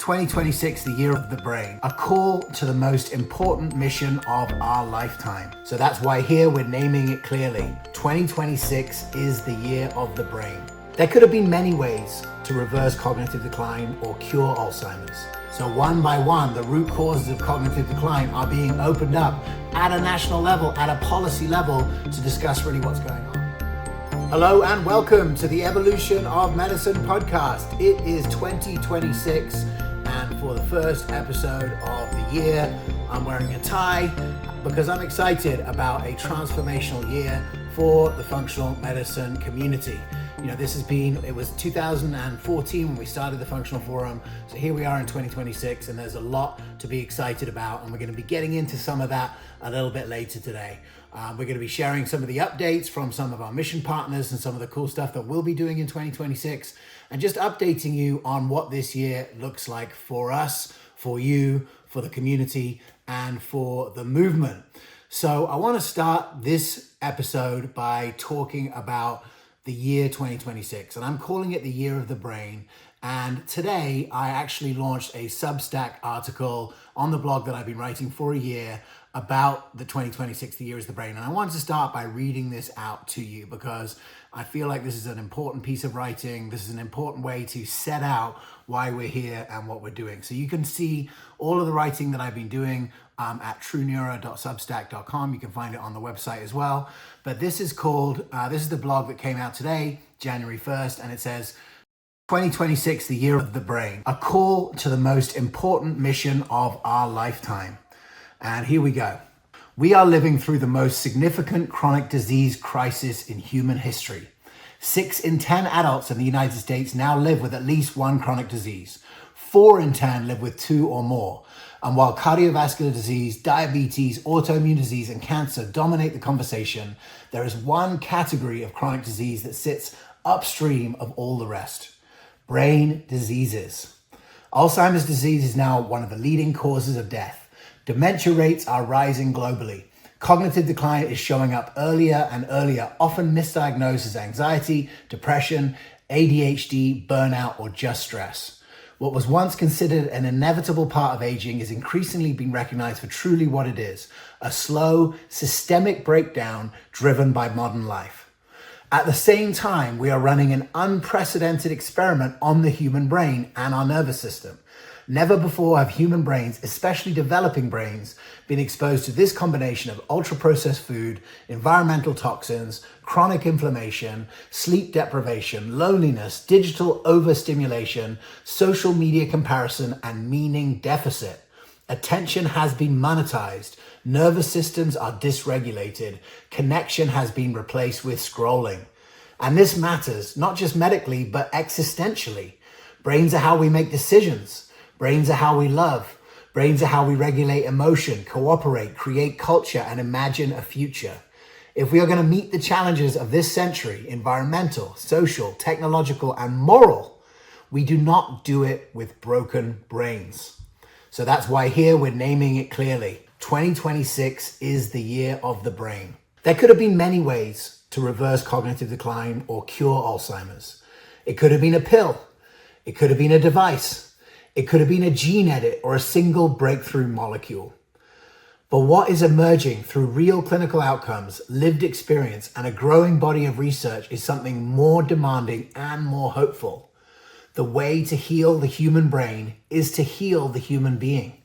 2026, the year of the brain, a call to the most important mission of our lifetime. So that's why here we're naming it clearly. 2026 is the year of the brain. There could have been many ways to reverse cognitive decline or cure Alzheimer's. So one by one, the root causes of cognitive decline are being opened up at a national level, at a policy level, to discuss really what's going on. Hello and welcome to the Evolution of Medicine podcast. It is 2026, and for the first episode of the year, I'm wearing a tie because I'm excited about a transformational year for the functional medicine community. You know, it was 2014 when we started the Functional Forum, so here we are in 2026, and there's a lot to be excited about, and we're going to be getting into some of that a little bit later today. We're going to be sharing some of the updates from some of our mission partners and some of the cool stuff that we'll be doing in 2026, and just updating you on what this year looks like for us, for you, for the community, and for the movement. So I want to start this episode by talking about the year 2026, and I'm calling it the year of the brain. And today I actually launched a Substack article on the blog that I've been writing for a year about the 2026, the year is the brain. And I wanted to start by reading this out to you because I feel like this is an important piece of writing. This is an important way to set out why we're here and what we're doing. So you can see all of the writing that I've been doing at trueneuro.substack.com. You can find it on the website as well. But this is the blog that came out today, January 1st, and it says, 2026, the year of the brain, a call to the most important mission of our lifetime. And here we go. We are living through the most significant chronic disease crisis in human history. 6 in 10 adults in the United States now live with at least one chronic disease. 4 in 10 live with 2 or more. And while cardiovascular disease, diabetes, autoimmune disease, and cancer dominate the conversation, there is one category of chronic disease that sits upstream of all the rest: brain diseases. Alzheimer's disease is now one of the leading causes of death. Dementia rates are rising globally. Cognitive decline is showing up earlier and earlier, often misdiagnosed as anxiety, depression, ADHD, burnout, or just stress. What was once considered an inevitable part of aging is increasingly being recognized for truly what it is: a slow, systemic breakdown driven by modern life. At the same time, we are running an unprecedented experiment on the human brain and our nervous system. Never before have human brains, especially developing brains, been exposed to this combination of ultra-processed food, environmental toxins, chronic inflammation, sleep deprivation, loneliness, digital overstimulation, social media comparison, and meaning deficit. Attention has been monetized, nervous systems are dysregulated, connection has been replaced with scrolling. And this matters, not just medically, but existentially. Brains are how we make decisions. Brains are how we love. Brains are how we regulate emotion, cooperate, create culture, and imagine a future. If we are going to meet the challenges of this century, environmental, social, technological, and moral, we do not do it with broken brains. So that's why here we're naming it clearly. 2026 is the year of the brain. There could have been many ways to reverse cognitive decline or cure Alzheimer's. It could have been a pill. It could have been a device. It could have been a gene edit or a single breakthrough molecule. But what is emerging through real clinical outcomes, lived experience, and a growing body of research is something more demanding and more hopeful. The way to heal the human brain is to heal the human being.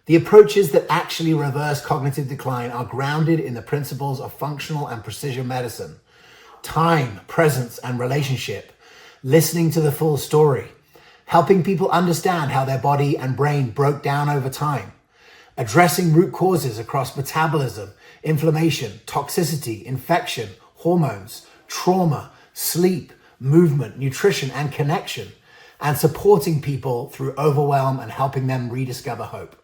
The approaches that actually reverse cognitive decline are grounded in the principles of functional and precision medicine: time, presence, and relationship, listening to the full story, helping people understand how their body and brain broke down over time, addressing root causes across metabolism, inflammation, toxicity, infection, hormones, trauma, sleep, movement, nutrition, and connection, and supporting people through overwhelm and helping them rediscover hope.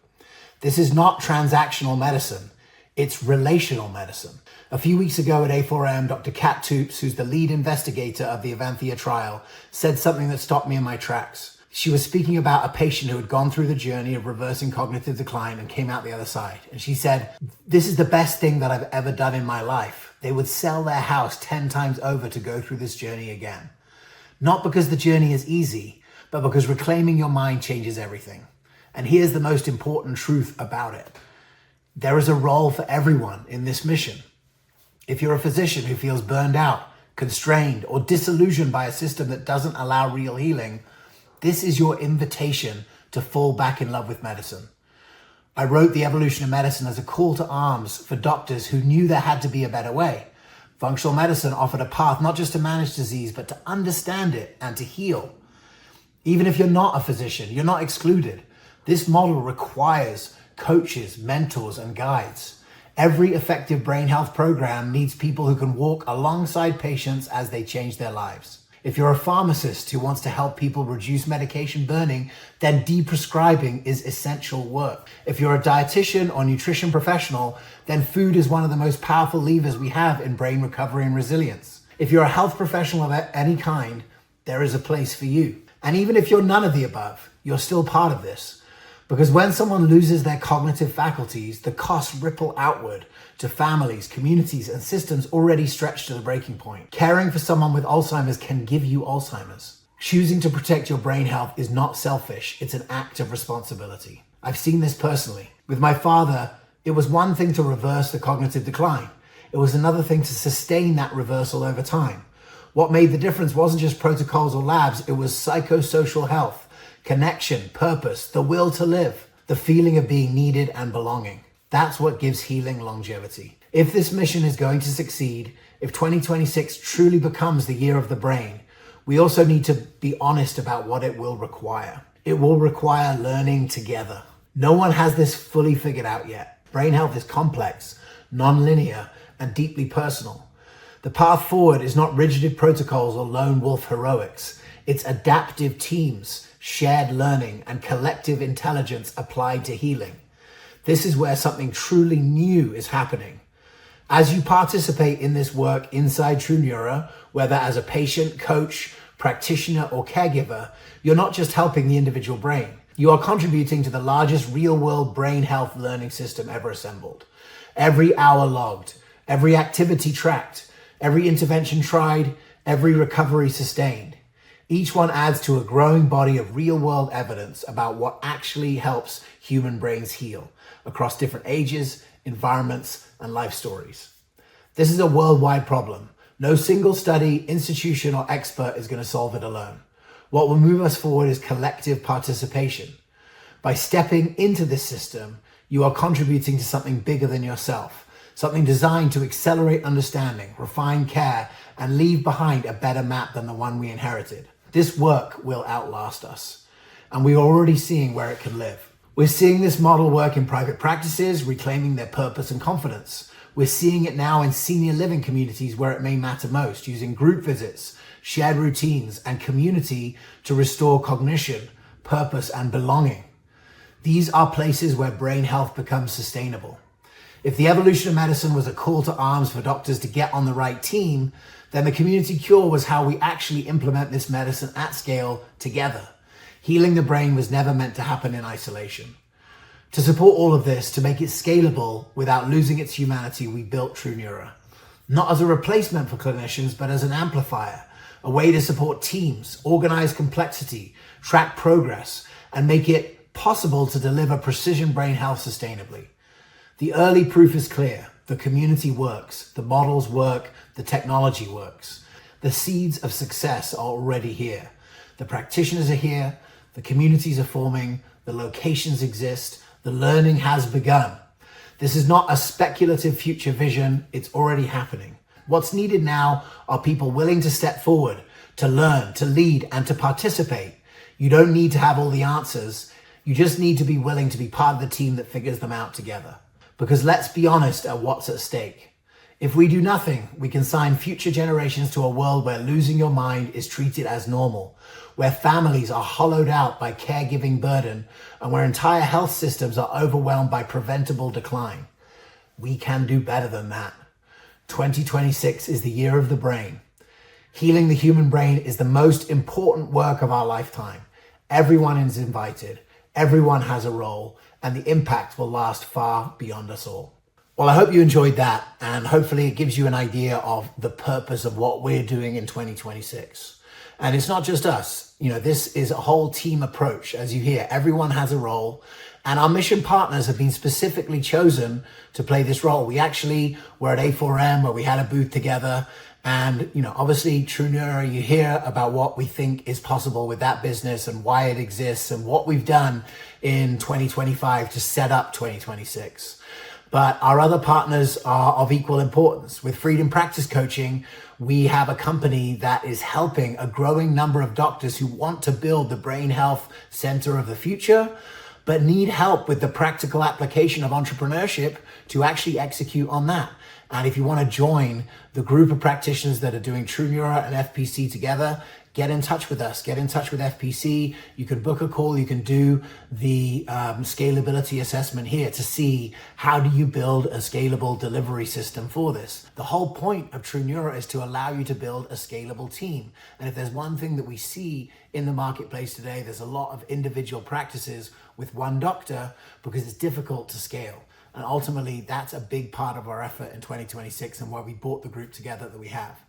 This is not transactional medicine, it's relational medicine. A few weeks ago at A4M, Dr. Kat Toops, who's the lead investigator of the Avanthia trial, said something that stopped me in my tracks. She was speaking about a patient who had gone through the journey of reversing cognitive decline and came out the other side. And she said, "This is the best thing that I've ever done in my life." They would sell their house 10 times over to go through this journey again. Not because the journey is easy, but because reclaiming your mind changes everything. And here's the most important truth about it. There is a role for everyone in this mission. If you're a physician who feels burned out, constrained, or disillusioned by a system that doesn't allow real healing, this is your invitation to fall back in love with medicine. I wrote The Evolution of Medicine as a call to arms for doctors who knew there had to be a better way. Functional medicine offered a path not just to manage disease, but to understand it and to heal. Even if you're not a physician, you're not excluded. This model requires coaches, mentors, and guides. Every effective brain health program needs people who can walk alongside patients as they change their lives. If you're a pharmacist who wants to help people reduce medication burning, then deprescribing is essential work. If you're a dietitian or nutrition professional, then food is one of the most powerful levers we have in brain recovery and resilience. If you're a health professional of any kind, there is a place for you. And even if you're none of the above, you're still part of this. Because when someone loses their cognitive faculties, the costs ripple outward to families, communities, and systems already stretched to the breaking point. Caring for someone with Alzheimer's can give you Alzheimer's. Choosing to protect your brain health is not selfish, it's an act of responsibility. I've seen this personally. With my father, it was one thing to reverse the cognitive decline. It was another thing to sustain that reversal over time. What made the difference wasn't just protocols or labs, it was psychosocial health, connection, purpose, the will to live, the feeling of being needed and belonging. That's what gives healing longevity. If this mission is going to succeed, if 2026 truly becomes the year of the brain, we also need to be honest about what it will require. It will require learning together. No one has this fully figured out yet. Brain health is complex, non-linear, and deeply personal. The path forward is not rigid protocols or lone wolf heroics. It's adaptive teams, shared learning, and collective intelligence applied to healing. This is where something truly new is happening. As you participate in this work inside TruNeuro, whether as a patient, coach, practitioner, or caregiver, you're not just helping the individual brain. You are contributing to the largest real-world brain health learning system ever assembled. Every hour logged, every activity tracked, every intervention tried, every recovery sustained. Each one adds to a growing body of real-world evidence about what actually helps human brains heal across different ages, environments, and life stories. This is a worldwide problem. No single study, institution, or expert is going to solve it alone. What will move us forward is collective participation. By stepping into this system, you are contributing to something bigger than yourself, something designed to accelerate understanding, refine care, and leave behind a better map than the one we inherited. This work will outlast us, and we're already seeing where it can live. We're seeing this model work in private practices, reclaiming their purpose and confidence. We're seeing it now in senior living communities where it may matter most, using group visits, shared routines, and community to restore cognition, purpose, and belonging. These are places where brain health becomes sustainable. If the evolution of medicine was a call to arms for doctors to get on the right team, then the community cure was how we actually implement this medicine at scale together. Healing the brain was never meant to happen in isolation. To support all of this, to make it scalable without losing its humanity, we built TruNeuro. Not as a replacement for clinicians, but as an amplifier, a way to support teams, organize complexity, track progress, and make it possible to deliver precision brain health sustainably. The early proof is clear. The community works, the models work, the technology works. The seeds of success are already here. The practitioners are here, the communities are forming, the locations exist, the learning has begun. This is not a speculative future vision, it's already happening. What's needed now are people willing to step forward, to learn, to lead, and to participate. You don't need to have all the answers, you just need to be willing to be part of the team that figures them out together. Because let's be honest at what's at stake. If we do nothing, we can sign future generations to a world where losing your mind is treated as normal, where families are hollowed out by caregiving burden, and where entire health systems are overwhelmed by preventable decline. We can do better than that. 2026 is the year of the brain. Healing the human brain is the most important work of our lifetime. Everyone is invited, everyone has a role, and the impact will last far beyond us all. Well, I hope you enjoyed that, and hopefully it gives you an idea of the purpose of what we're doing in 2026. And it's not just us. This is a whole team approach. As you hear, everyone has a role. And our mission partners have been specifically chosen to play this role. We actually were at A4M where we had a booth together. And, obviously True Neuro, you hear about what we think is possible with that business and why it exists and what we've done in 2025 to set up 2026. But our other partners are of equal importance. With Freedom Practice Coaching, we have a company that is helping a growing number of doctors who want to build the brain health center of the future, but need help with the practical application of entrepreneurship to actually execute on that. And if you want to join the group of practitioners that are doing True Neuro and FPC together, get in touch with us, get in touch with FPC. You can book a call, you can do the scalability assessment here to see how do you build a scalable delivery system for this. The whole point of True Neuro is to allow you to build a scalable team. And if there's one thing that we see in the marketplace today, there's a lot of individual practices with one doctor because it's difficult to scale. And ultimately, that's a big part of our effort in 2026 and why we brought the group together that we have.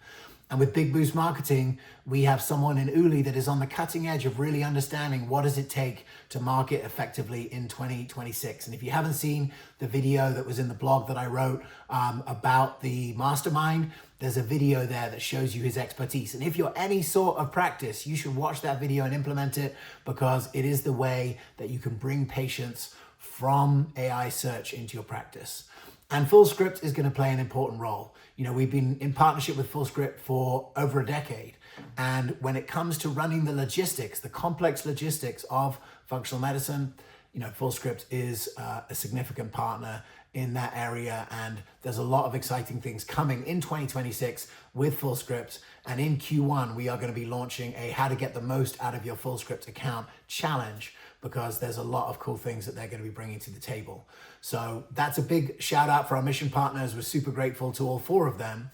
And with Big Boost Marketing, we have someone in Uli that is on the cutting edge of really understanding what does it take to market effectively in 2026. And if you haven't seen the video that was in the blog that I wrote about the mastermind, there's a video there that shows you his expertise. And if you're any sort of practice, you should watch that video and implement it because it is the way that you can bring patients from AI search into your practice. And FullScript is going to play an important role. We've been in partnership with FullScript for over a decade. And when it comes to running the logistics, the complex logistics of functional medicine, FullScript is a significant partner in that area. And there's a lot of exciting things coming in 2026 with FullScript. And in Q1, we are going to be launching a how to get the most out of your FullScript account challenge, because there's a lot of cool things that they're going to be bringing to the table. So that's a big shout out for our mission partners. We're super grateful to all four of them.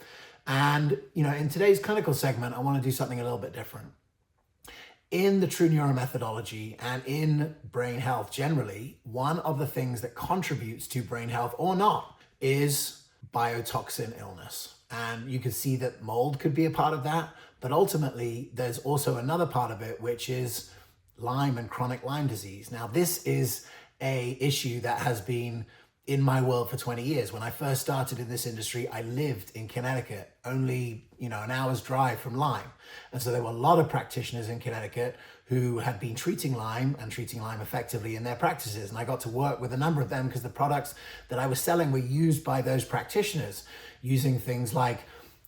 And, in today's clinical segment, I want to do something a little bit different. In the True Neuro methodology and in brain health generally, one of the things that contributes to brain health or not is biotoxin illness. And you can see that mold could be a part of that, but ultimately there's also another part of it, which is Lyme and chronic Lyme disease. Now, this is a issue that has been in my world for 20 years. When I first started in this industry, I lived in Connecticut, only, an hour's drive from Lyme. And so there were a lot of practitioners in Connecticut who had been treating Lyme and treating Lyme effectively in their practices. And I got to work with a number of them because the products that I was selling were used by those practitioners using things like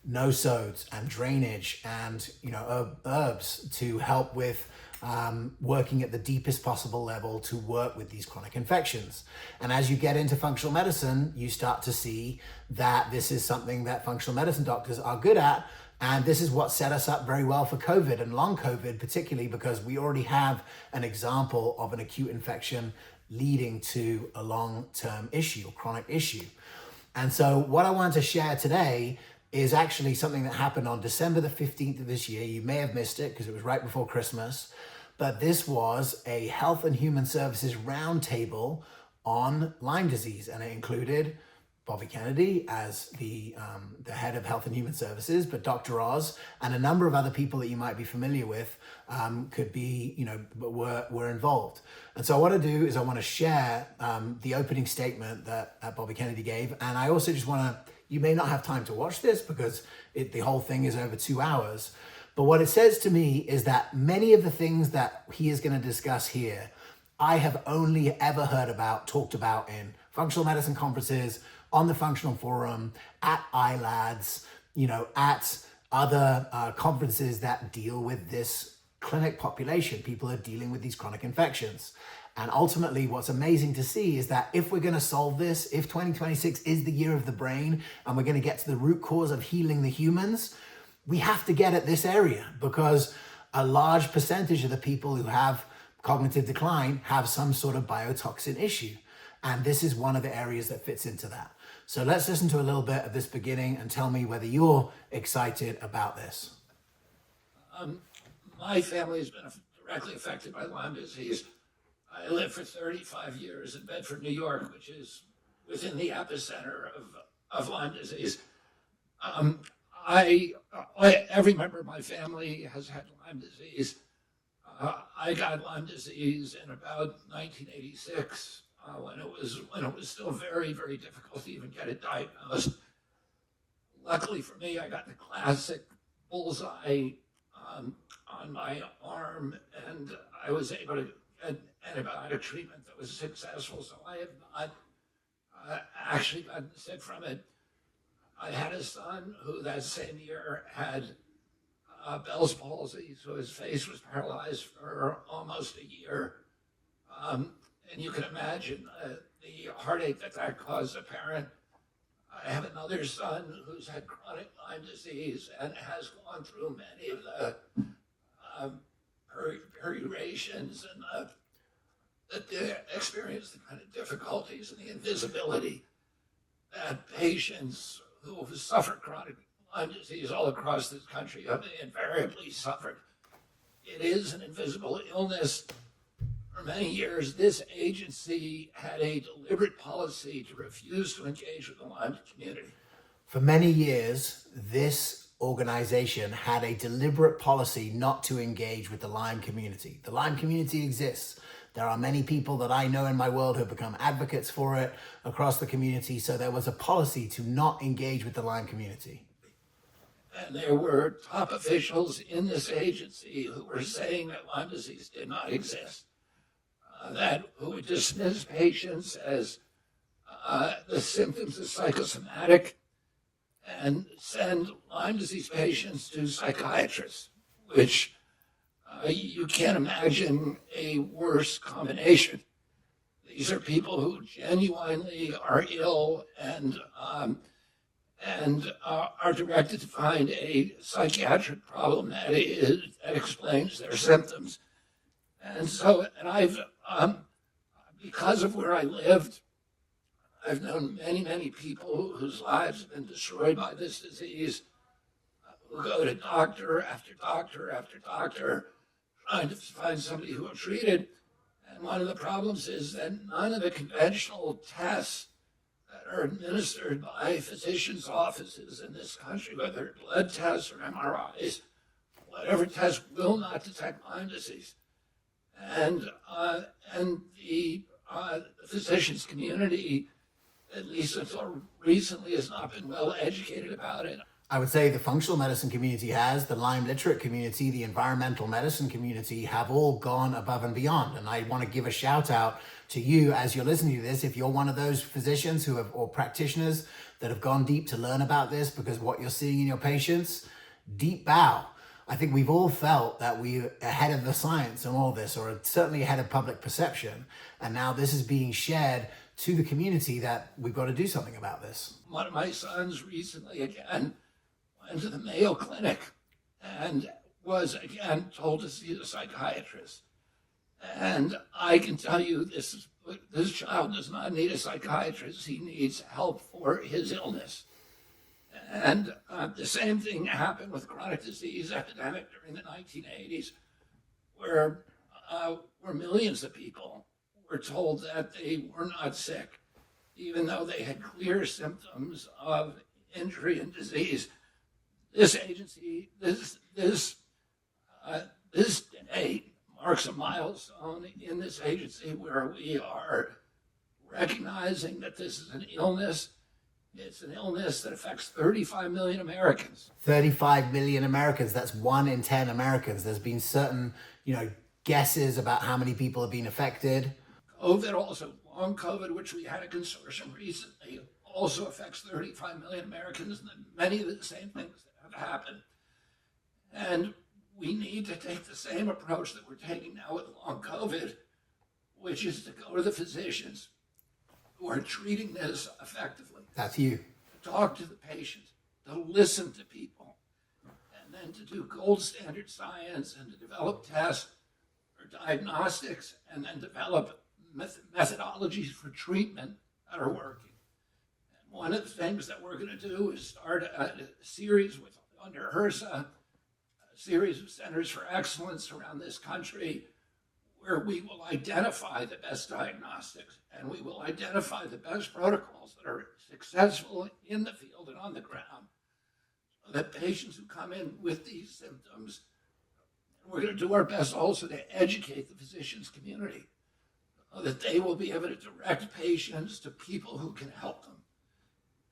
nosodes and drainage and, herbs to help with working at the deepest possible level to work with these chronic infections. And as you get into functional medicine, you start to see that this is something that functional medicine doctors are good at. And this is what set us up very well for COVID and long COVID, particularly because we already have an example of an acute infection leading to a long-term issue or chronic issue. And so what I wanted to share today is actually something that happened on December the 15th of this year. You may have missed it because it was right before Christmas, but this was a Health and Human Services Roundtable on Lyme disease, and it included Bobby Kennedy as the head of Health and Human Services, but Dr. Oz and a number of other people that you might be familiar with were involved. And so what I do is I want to share the opening statement that Bobby Kennedy gave, and I also just want to, you may not have time to watch this because the whole thing is over 2 hours, but what it says to me is that many of the things that he is going to discuss here, I have only ever heard about, talked about in functional medicine conferences, on the Functional Forum, at ILADS, at other conferences that deal with this clinic population. People are dealing with these chronic infections. And ultimately, what's amazing to see is that if we're going to solve this, if 2026 is the year of the brain, and we're going to get to the root cause of healing the humans, we have to get at this area, because a large percentage of the people who have cognitive decline have some sort of biotoxin issue. And this is one of the areas that fits into that. So let's listen to a little bit of this beginning and tell me whether you're excited about this. My family has been directly affected by Lyme disease. I lived for 35 years in Bedford, New York, which is within the epicenter of Lyme disease. every member of my family has had Lyme disease. I got Lyme disease in about 1986 when it was still very, very difficult to even get it diagnosed. Luckily for me, I got the classic bullseye on my arm, and I was able to get antibiotic treatment that was successful. So I have not actually gotten sick from it. I had a son who that same year had Bell's palsy, so his face was paralyzed for almost a year. And you can imagine the heartache that caused a parent. I have another son who's had chronic Lyme disease and has gone through many of the periorations and the experience the kind of difficulties and the invisibility that patients who have suffered chronic Lyme disease all across this country have invariably suffered. It is an invisible illness. For many years, this agency had a deliberate policy to refuse to engage with the Lyme community. For many years, this organization had a deliberate policy not to engage with the Lyme community. The Lyme community exists. There are many people that I know in my world who have become advocates for it across the community. So there was a policy to not engage with the Lyme community. And there were top officials in this agency who were saying that Lyme disease did not exist, who would dismiss patients as the symptoms of psychosomatic and send Lyme disease patients to psychiatrists, which you can't imagine a worse combination. These are people who genuinely are ill and are directed to find a psychiatric problem that explains their symptoms. And I've, because of where I lived, I've known many, many people whose lives have been destroyed by this disease, who go to doctor after doctor after doctor, trying to find somebody who will treat it. And one of the problems is that none of the conventional tests that are administered by physicians' offices in this country, whether blood tests or MRIs, whatever test will not detect Lyme disease. And the physicians community, at least until recently, has not been well educated about it. I would say the functional medicine community has, the Lyme literate community, the environmental medicine community have all gone above and beyond. And I want to give a shout out to you as you're listening to this. If you're one of those physicians or practitioners that have gone deep to learn about this, because what you're seeing in your patients, deep bow. I think we've all felt that we're ahead of the science and all this, or certainly ahead of public perception. And now this is being shared to the community that we've got to do something about this. One of my sons recently again went to the Mayo Clinic and was again told to see the psychiatrist. And I can tell you this child does not need a psychiatrist. He needs help for his illness. And the same thing happened with chronic disease epidemic during the 1980s, where millions of people were told that they were not sick, even though they had clear symptoms of injury and disease. This agency, this day marks a milestone in this agency where we are recognizing that this is an illness. It's an illness that affects 35 million Americans. 35 million Americans, that's 1 in 10 Americans. There's been certain, guesses about how many people have been affected. COVID also, long COVID, which we had a consortium recently, also affects 35 million Americans, and many of the same things that have happened. And we need to take the same approach that we're taking now with long COVID, which is to go to the physicians who are treating this effectively. That's you. To talk to the patients, to listen to people, and then to do gold standard science and to develop tests or diagnostics, and then develop methodologies for treatment that are working. And one of the things that we're going to do is start a series under HRSA, a series of centers for excellence around this country, where we will identify the best diagnostics and we will identify the best protocols that are successful in the field and on the ground, so that patients who come in with these symptoms, we're going to do our best also to educate the physicians community, that they will be able to direct patients to people who can help them.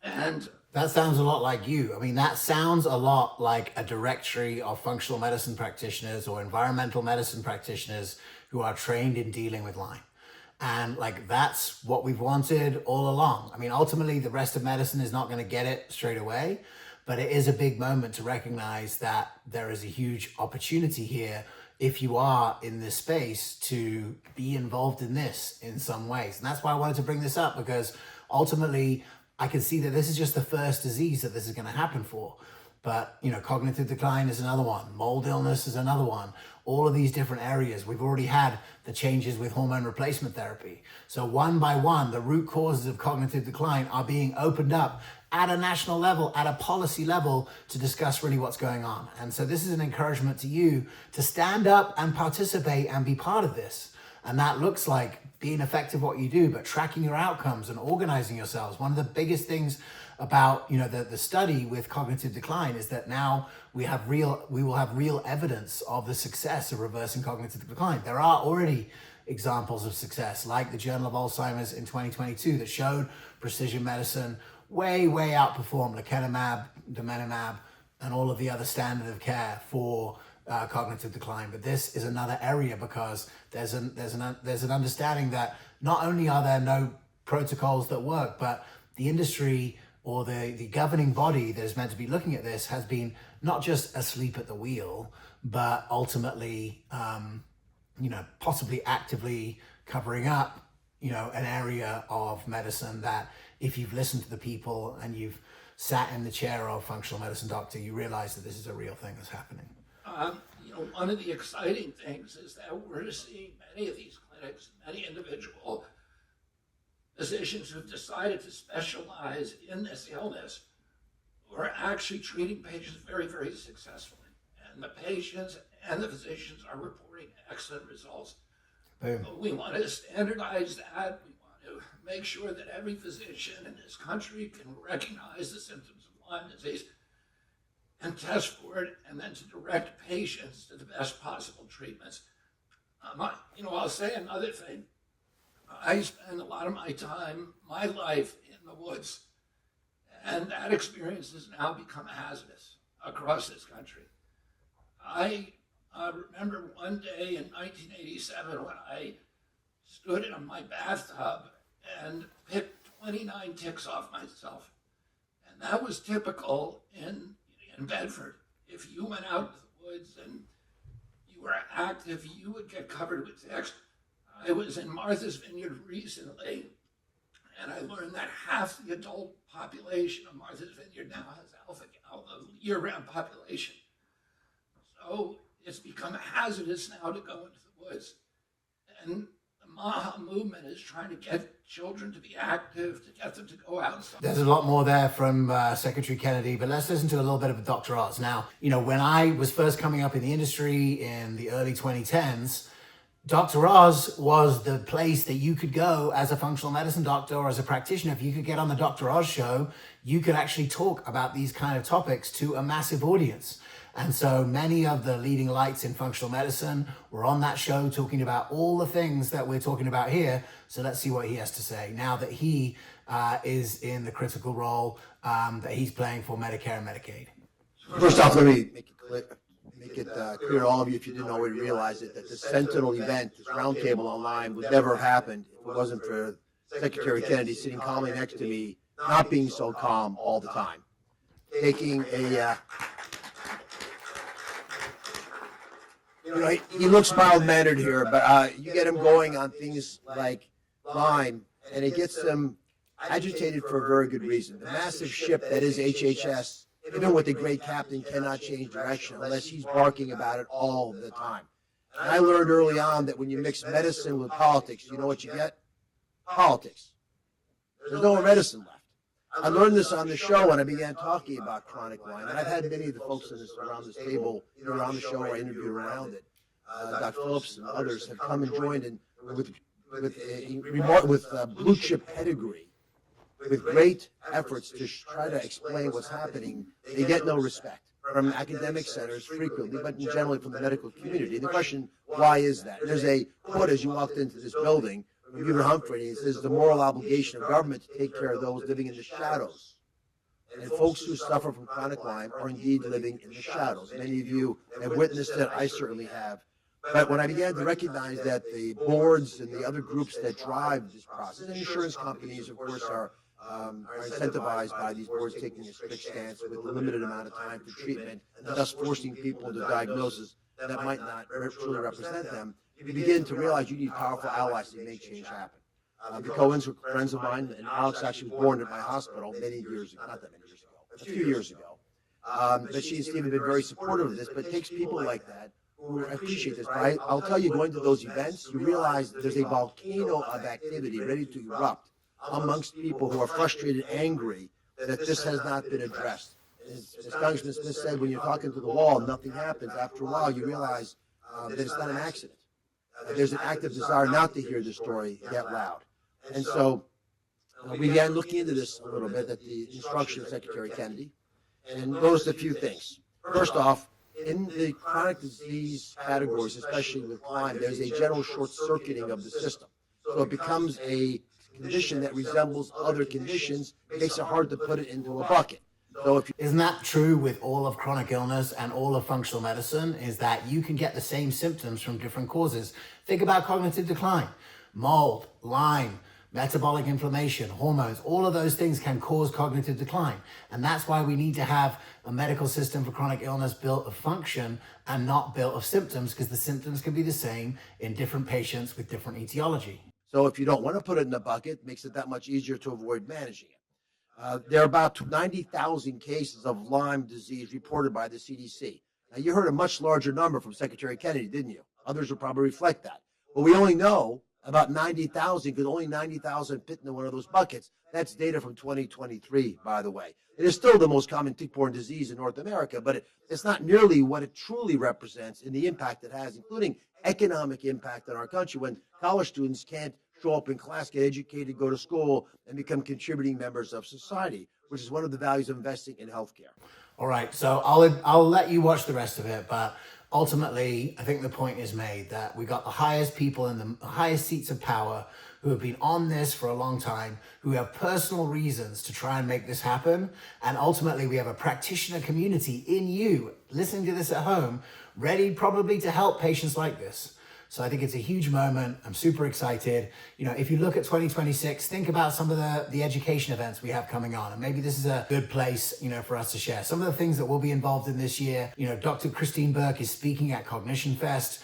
And that sounds a lot like you. I mean, that sounds a lot like a directory of functional medicine practitioners or environmental medicine practitioners who are trained in dealing with Lyme. And like, that's what we've wanted all along. I mean, ultimately, the rest of medicine is not going to get it straight away, but it is a big moment to recognize that there is a huge opportunity here if you are in this space to be involved in this in some ways. And that's why I wanted to bring this up, because ultimately I can see that this is just the first disease that this is going to happen for. But, you know, cognitive decline is another one. Mold illness is another one. All of these different areas. We've already had the changes with hormone replacement therapy. So one by one, the root causes of cognitive decline are being opened up at a national level, at a policy level, to discuss really what's going on. And so this is an encouragement to you to stand up and participate and be part of this. And that looks like being effective what you do, but tracking your outcomes and organizing yourselves. One of the biggest things about, you know, the study with cognitive decline is that now we will have real evidence of the success of reversing cognitive decline. There are already examples of success, like the Journal of Alzheimer's in 2022 that showed precision medicine way outperformed lecanemab, donanemab, and all of the other standard of care for cognitive decline. But this is another area because there's an understanding that not only are there no protocols that work, but the industry or the governing body that is meant to be looking at this has been not just asleep at the wheel, but ultimately, possibly actively covering up, an area of medicine that if you've listened to the people and you've sat in the chair of functional medicine doctor, you realize that this is a real thing that's happening. One of the exciting things is that we're seeing many of these clinics, many individual physicians who've decided to specialize in this illness who are actually treating patients very, very successfully. And the patients and the physicians are reporting excellent results. Boom. We want to standardize that. We want to make sure that every physician in this country can recognize the symptoms of Lyme disease and test for it, and then to direct patients to the best possible treatments. I'll say another thing. I spend a lot of my time, my life, in the woods, and that experience has now become hazardous across this country. I remember one day in 1987 when I stood in my bathtub and picked 29 ticks off myself. And that was typical in Bedford. If you went out to the woods and you were active, you would get covered with ticks. I was in Martha's Vineyard recently, and I learned that half the adult population of Martha's Vineyard now has alpha gal, the year-round population. So it's become hazardous now to go into the woods. And the MAHA movement is trying to get children to be active, to get them to go out and stuff. There's a lot more there from Secretary Kennedy, but let's listen to a little bit of Dr. Oz. Now, when I was first coming up in the industry in the early 2010s, Dr. Oz was the place that you could go as a functional medicine doctor or as a practitioner. If you could get on the Dr. Oz show, you could actually talk about these kind of topics to a massive audience. And so many of the leading lights in functional medicine were on that show talking about all the things that we're talking about here. So let's see what he has to say now that he is in the critical role that he's playing for Medicare and Medicaid. First off, let me make it clear to all of you, if you didn't already realize it, that this sentinel event, this roundtable on Lyme, would never have happened if it wasn't for Secretary Kennedy sitting calmly next to me, not being so calm all the time, taking a he looks mild-mannered here, but you get him going on things like Lyme, and it gets them agitated for a very good reason. The massive ship that is HHS, even with the great captain, cannot change direction unless he's barking about it all the time. And I learned early on that when you mix medicine with politics, you know what you get? Politics. There's no medicine left. I learned this on the show when I began talking about chronic Lyme, and I've had many of the folks around this table, either around the show or I interviewed around it. Dr. Phillips and others have come and joined in with blue chip pedigree with great efforts to try to explain what's happening, they get no respect from academic centers frequently, but generally from the medical community. The question, why is that? There's a quote as you walked into this building from Hubert Humphrey. He says, the moral obligation of government to take care of those living in the shadows. And folks who suffer from chronic Lyme are indeed living in the shadows. Many of you have witnessed it. I certainly have. But when I began to recognize that the boards and the other groups that drive this process, and insurance companies, of course, are incentivized by these boards taking a strict stance with a limited amount of time for treatment, and thus forcing people into diagnoses that might not truly represent them, you begin to realize you need powerful allies to make change happen. The Cohens were friends of mine, and Alex actually was born at my hospital many years ago, not that many years ago, a few years ago. But she and Steve have been very supportive of this, but it takes people like that who appreciate this. But I'll tell you, going to those events, you realize there's a volcano of activity ready to erupt amongst people who are frustrated, angry that this has not been addressed. As Congressman Smith said, when you're talking to the wall, nothing happens. After a while, you realize that it's not an accident. There's an active desire not to hear the story get loud. And so we began looking into this a little bit at the instruction of Secretary Kennedy and noticed a few things. First off, in the chronic disease categories, especially with Lyme, there's a general short-circuiting of the system. So it becomes a condition that resembles other conditions. It makes it hard to put it into a bucket. So if Isn't that true with all of chronic illness and all of functional medicine, is that you can get the same symptoms from different causes? Think about cognitive decline, mold, Lyme, metabolic inflammation, hormones, all of those things can cause cognitive decline. And that's why we need to have a medical system for chronic illness built of function and not built of symptoms, because the symptoms can be the same in different patients with different etiology. So if you don't want to put it in a bucket, it makes it that much easier to avoid managing it. There are about 90,000 cases of Lyme disease reported by the CDC. Now, you heard a much larger number from Secretary Kennedy, didn't you? Others will probably reflect that. But we only know about 90,000, because only 90,000 fit into one of those buckets. That's data from 2023, by the way. It is still the most common tick-borne disease in North America, but it's not nearly what it truly represents in the impact it has, including economic impact on our country when college students can't show up in class, get educated, go to school, and become contributing members of society, which is one of the values of investing in healthcare. All right, so I'll let you watch the rest of it, but ultimately, I think the point is made that we got the highest people in the highest seats of power who have been on this for a long time, who have personal reasons to try and make this happen. And ultimately, we have a practitioner community in you listening to this at home, ready probably to help patients like this. So I think it's a huge moment. I'm super excited. You know, if you look at 2026, think about some of the education events we have coming on. And maybe this is a good place, you know, for us to share. Some of the things that we'll be involved in this year, you know, Dr. Christine Burke is speaking at Cognition Fest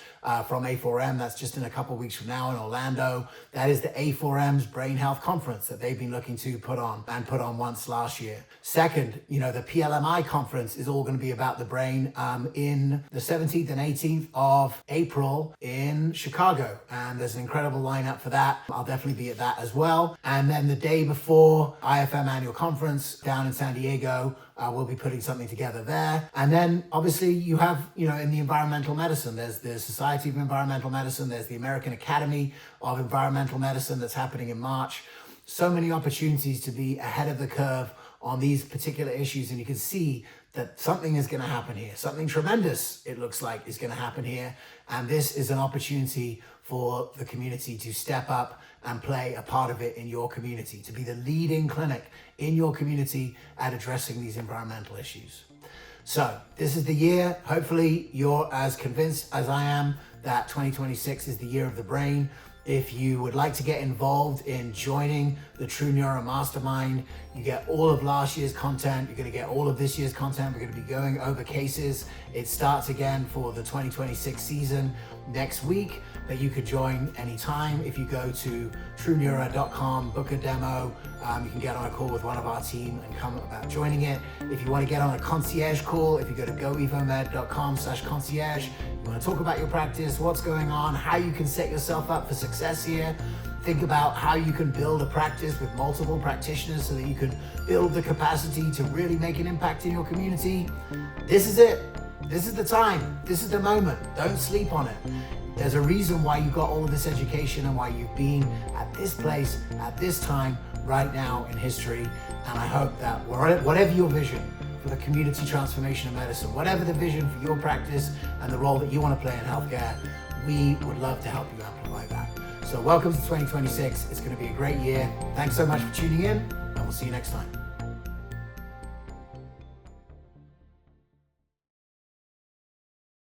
from A4M. That's just in a couple of weeks from now in Orlando. That is the A4M's Brain Health Conference that they've been looking to put on once last year. Second, you know, the PLMI conference is all going to be about the brain in the 17th and 18th of April in Chicago. And there's an incredible lineup for that. I'll definitely be at that as well. And then the day before IFM annual conference down in San Diego, we'll be putting something together there. And then obviously you have, you know, in the environmental medicine, there's the Society of Environmental Medicine, there's the American Academy of Environmental Medicine that's happening in March. So many opportunities to be ahead of the curve on these particular issues. And you can see that something is going to happen here. Something tremendous, it looks like, is going to happen here. And this is an opportunity for the community to step up and play a part of it in your community, to be the leading clinic in your community at addressing these environmental issues. So this is the year. Hopefully you're as convinced as I am that 2026 is the year of the brain. If you would like to get involved in joining the True Neuro Mastermind, you get all of last year's content. You're going to get all of this year's content. We're going to be going over cases. It starts again for the 2026 season next week, but you could join anytime. If you go to trueneuro.com, book a demo, you can get on a call with one of our team and come about joining it. If you want to get on a concierge call, if you go to goevomed.com/concierge, you want to talk about your practice, what's going on, how you can set yourself up for success here. Think about how you can build a practice with multiple practitioners so that you can build the capacity to really make an impact in your community. This is it. This is the time. This is the moment. Don't sleep on it. There's a reason why you got all of this education and why you've been at this place at this time right now in history. And I hope that whatever your vision for the community transformation of medicine, whatever the vision for your practice and the role that you want to play in healthcare, we would love to help you amplify that. So welcome to 2026. It's going to be a great year. Thanks so much for tuning in, and we'll see you next time.